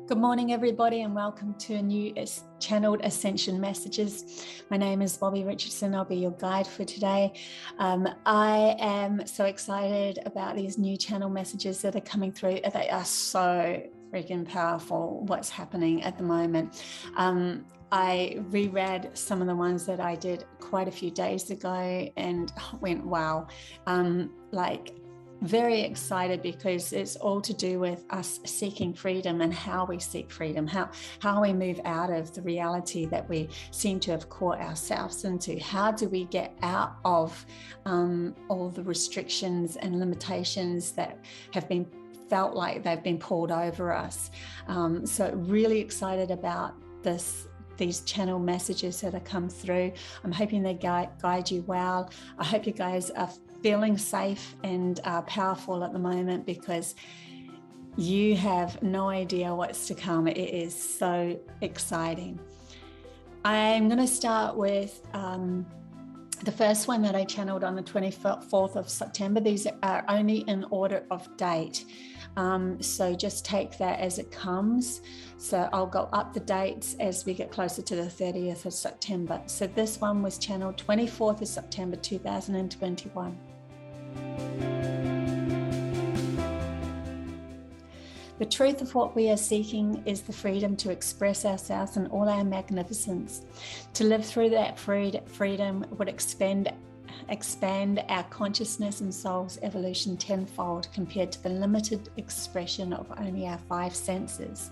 Good morning, everybody, and welcome to a new channeled Ascension messages. My name is Bobbie Richardson. I'll be your guide for today. I am so excited about these new channel messages that are coming through. They are so freaking powerful, what's happening at the moment. I reread some of the ones that I did quite a few days ago and went, wow, very excited because it's all to do with us seeking freedom and how we seek freedom, how we move out of the reality that we seem to have caught ourselves into. How do we get out of all the restrictions and limitations that have been felt like they've been pulled over us? So really excited about these channel messages that have come through. I'm hoping they guide you well. I hope you guys are feeling safe and powerful at the moment, because you have no idea what's to come. It is so exciting. I'm going to start with the first one that I channeled on the 24th of September. These are only in order of date. So just take that as it comes. So I'll go up the dates as we get closer to the 30th of September. So this one was channeled 24th of September 2021. The truth of what we are seeking is the freedom to express ourselves in all our magnificence. To live through that freedom would expand our consciousness and soul's evolution tenfold compared to the limited expression of only our five senses.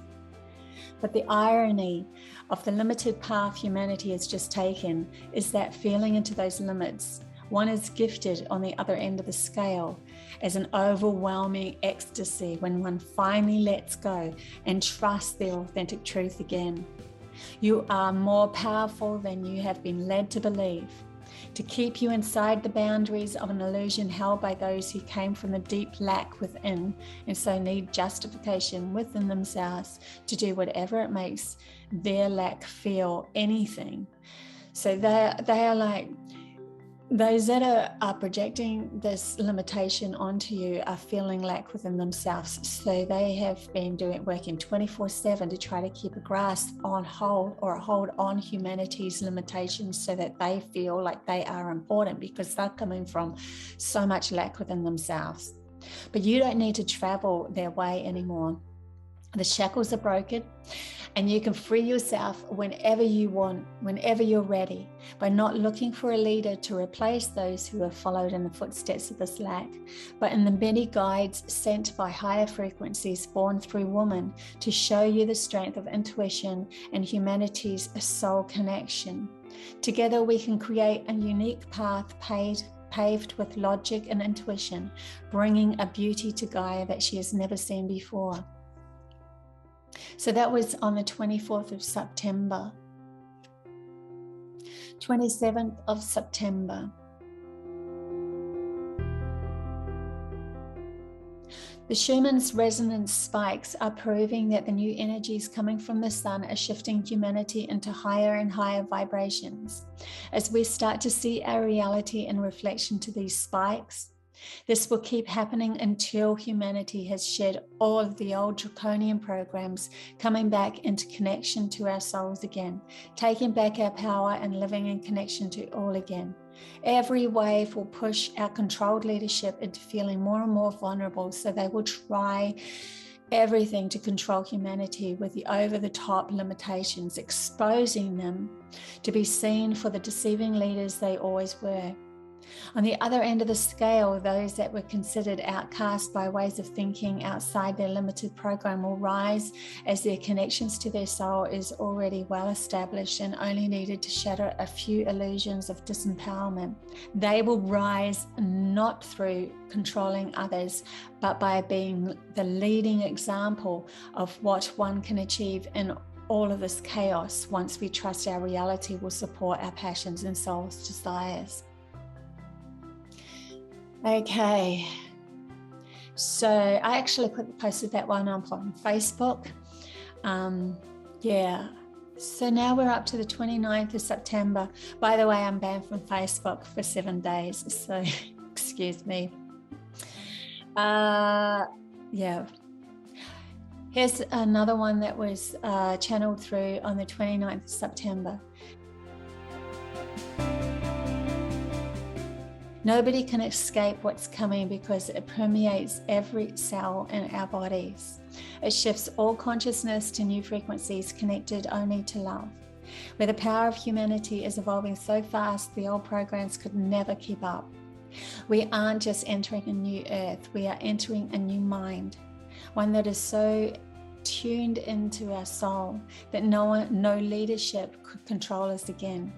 But the irony of the limited path humanity has just taken is that feeling into those limits, one is gifted on the other end of the scale as an overwhelming ecstasy when one finally lets go and trusts the authentic truth again. You are more powerful than you have been led to believe. To keep you inside the boundaries of an illusion held by those who came from the deep lack within and so need justification within themselves to do whatever it makes their lack feel anything. So they are like, those that are projecting this limitation onto you are feeling lack within themselves. So they have been working 24/7 to try to keep a grasp on hold on humanity's limitations so that they feel like they are important, because they're coming from so much lack within themselves. But you don't need to travel their way anymore. The shackles are broken, and you can free yourself whenever you want, whenever you're ready, by not looking for a leader to replace those who have followed in the footsteps of this lack, but in the many guides sent by higher frequencies born through woman to show you the strength of intuition and humanity's soul connection. Together we can create a unique path paved with logic and intuition, bringing a beauty to Gaia that she has never seen before. So that was on the 24th of September. 27th of September. The SCHUMAN's resonance spikes are proving that the new energies coming from the sun are shifting humanity into higher and higher vibrations. As we start to see our reality in reflection to these spikes, this will keep happening until humanity has shed all of the old draconian programs, coming back into connection to our souls again, taking back our power and living in connection to all again. Every wave will push our controlled leadership into feeling more and more vulnerable, so they will try everything to control humanity with the over-the-top limitations, exposing them to be seen for the deceiving leaders they always were. On the other end of the scale, those that were considered outcast by ways of thinking outside their limited program will rise as their connections to their soul is already well established and only needed to shatter a few illusions of disempowerment. They will rise not through controlling others, but by being the leading example of what one can achieve in all of this chaos once we trust our reality will support our passions and soul's desires. Okay, so I actually posted that one up on Facebook. So now we're up to the 29th of September. By the way, I'm banned from Facebook for 7 days, so excuse me. Here's another one that was channeled through on the 29th of September. Nobody can escape what's coming because it permeates every cell in our bodies. It shifts all consciousness to new frequencies connected only to love. Where the power of humanity is evolving so fast, the old programs could never keep up. We aren't just entering a new earth, we are entering a new mind, one that is so tuned into our soul that no leadership could control us again.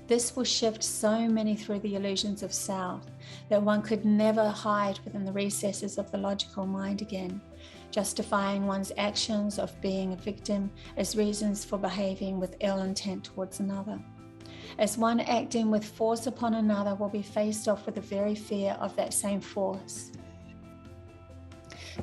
This will shift so many through the illusions of self that one could never hide within the recesses of the logical mind again, justifying one's actions of being a victim as reasons for behaving with ill intent towards another. As one acting with force upon another will be faced off with the very fear of that same force.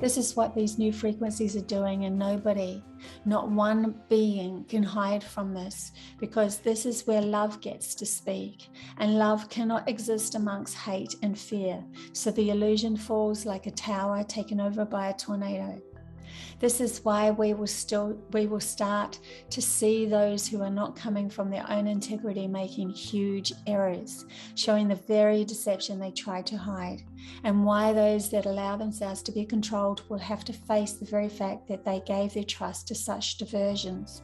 This is what these new frequencies are doing, and nobody, not one being, can hide from this, because this is where love gets to speak, and love cannot exist amongst hate and fear. So the illusion falls like a tower taken over by a tornado. This is why we will start to see those who are not coming from their own integrity making huge errors, showing the very deception they try to hide, and why those that allow themselves to be controlled will have to face the very fact that they gave their trust to such diversions.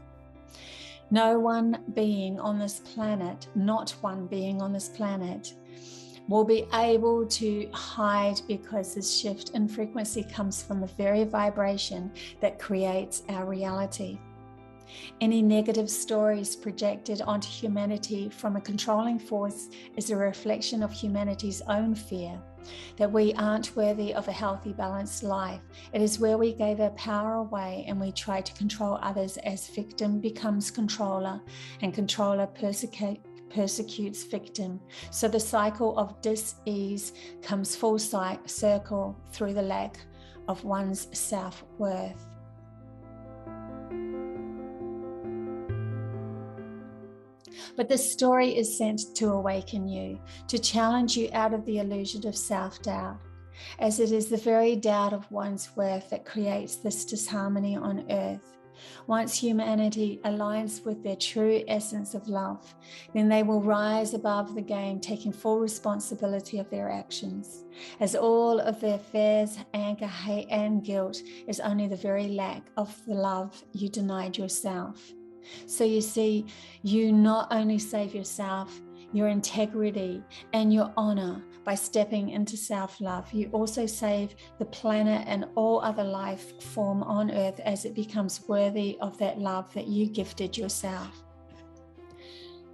No one being on this planet, not one being on this planet, will be able to hide, because this shift in frequency comes from the very vibration that creates our reality. Any negative stories projected onto humanity from a controlling force is a reflection of humanity's own fear that we aren't worthy of a healthy, balanced life. It is where we gave our power away and we try to control others as victim becomes controller and controller persecutes victim. So the cycle of dis-ease comes full circle through the lack of one's self-worth. But this story is sent to awaken you, to challenge you out of the illusion of self-doubt, as it is the very doubt of one's worth that creates this disharmony on earth. Once humanity aligns with their true essence of love, then they will rise above the game, taking full responsibility of their actions, as all of their fears, anger, hate, and guilt is only the very lack of the love you denied yourself. So you see, you not only save yourself, your integrity and your honor by stepping into self-love, you also save the planet and all other life form on earth as it becomes worthy of that love that you gifted yourself.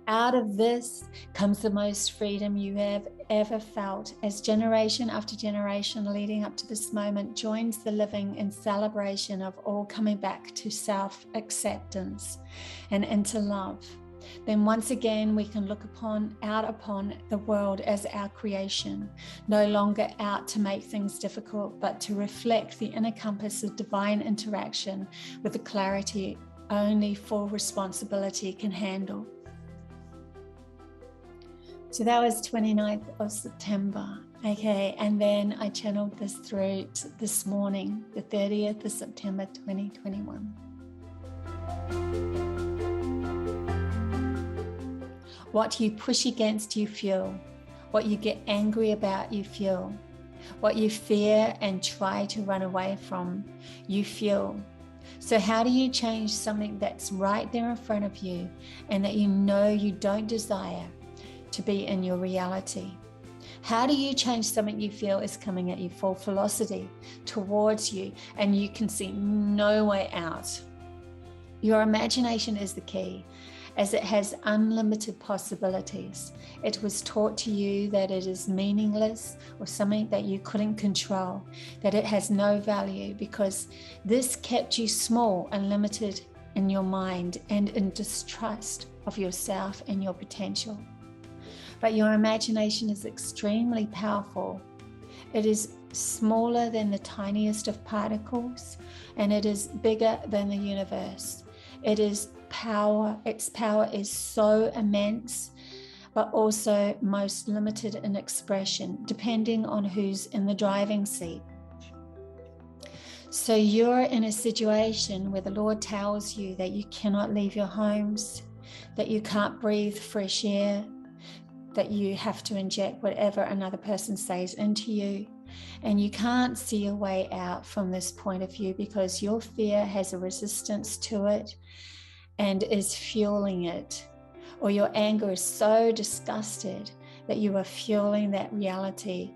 Out of this comes the most freedom you have ever felt, as generation after generation leading up to this moment joins the living in celebration of all coming back to self-acceptance and into love. Then once again we can look out upon the world as our creation, no longer out to make things difficult, but to reflect the inner compass of divine interaction with the clarity only full responsibility can handle. So that was 29th of September. Okay, and then I channeled this through this morning, the 30th of September 2021. What you push against, you feel. What you get angry about, you feel. What you fear and try to run away from, you feel. So how do you change something that's right there in front of you and that you know you don't desire to be in your reality? How do you change something you feel is coming at you full velocity towards you and you can see no way out? Your imagination is the key, as it has unlimited possibilities. It was taught to you that it is meaningless or something that you couldn't control, that it has no value, because this kept you small and limited in your mind and in distrust of yourself and your potential. But your imagination is extremely powerful. It is smaller than the tiniest of particles, and it is bigger than the universe. It is power. Its power is so immense, but also most limited in expression, depending on who's in the driving seat. So you're in a situation where the Lord tells you that you cannot leave your homes, that you can't breathe fresh air, that you have to inject whatever another person says into you. And you can't see a way out from this point of view because your fear has a resistance to it and is fueling it. Or your anger is so disgusted that you are fueling that reality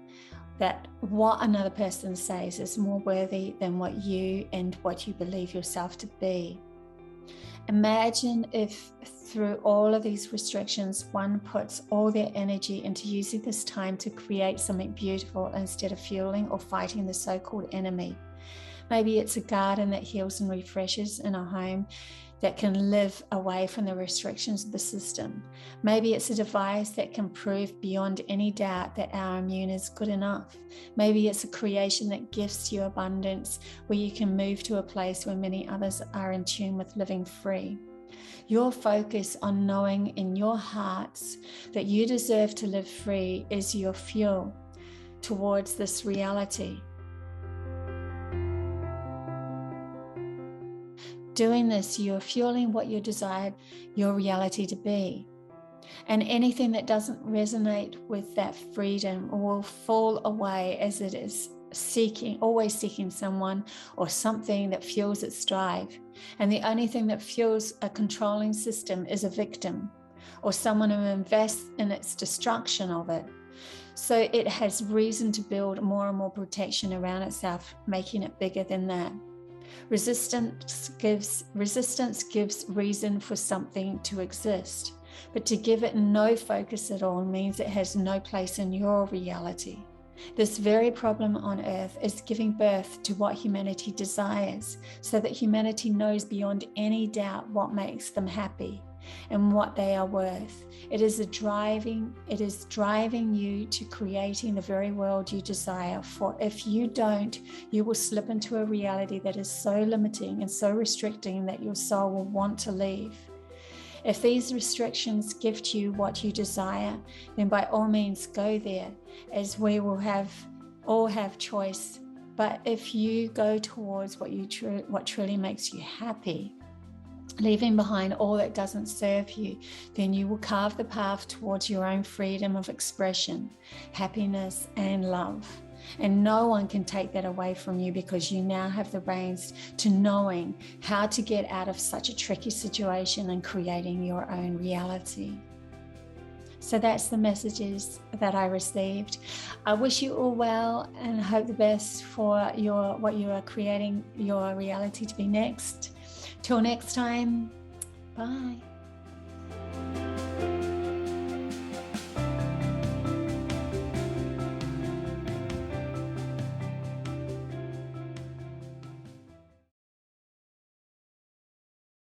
that what another person says is more worthy than what you and what you believe yourself to be. Imagine if through all of these restrictions, one puts all their energy into using this time to create something beautiful instead of fueling or fighting the so-called enemy. Maybe it's a garden that heals and refreshes in a home that can live away from the restrictions of the system. Maybe it's a device that can prove beyond any doubt that our immune is good enough. Maybe it's a creation that gifts you abundance, where you can move to a place where many others are in tune with living free. Your focus on knowing in your hearts that you deserve to live free is your fuel towards this reality. Doing this, you are fueling what you desire your reality to be. And anything that doesn't resonate with that freedom will fall away, as it is always seeking someone or something that fuels its drive. And the only thing that fuels a controlling system is a victim or someone who invests in its destruction of it. So it has reason to build more and more protection around itself, making it bigger than that. Resistance gives reason for something to exist, but to give it no focus at all means it has no place in your reality. This very problem on Earth is giving birth to what humanity desires, so that humanity knows beyond any doubt what makes them happy and what they are worth. It is driving you to creating the very world you desire. For if you don't, you will slip into a reality that is so limiting and so restricting that your soul will want to leave. If these restrictions gift you what you desire, then by all means go there, as we will all have choice. But if you go towards what truly makes you happy, leaving behind all that doesn't serve you, then you will carve the path towards your own freedom of expression, happiness, and love. And no one can take that away from you, because you now have the reins to knowing how to get out of such a tricky situation and creating your own reality. So that's the messages that I received. I wish you all well and hope the best for what you are creating your reality to be next. Till next time, bye.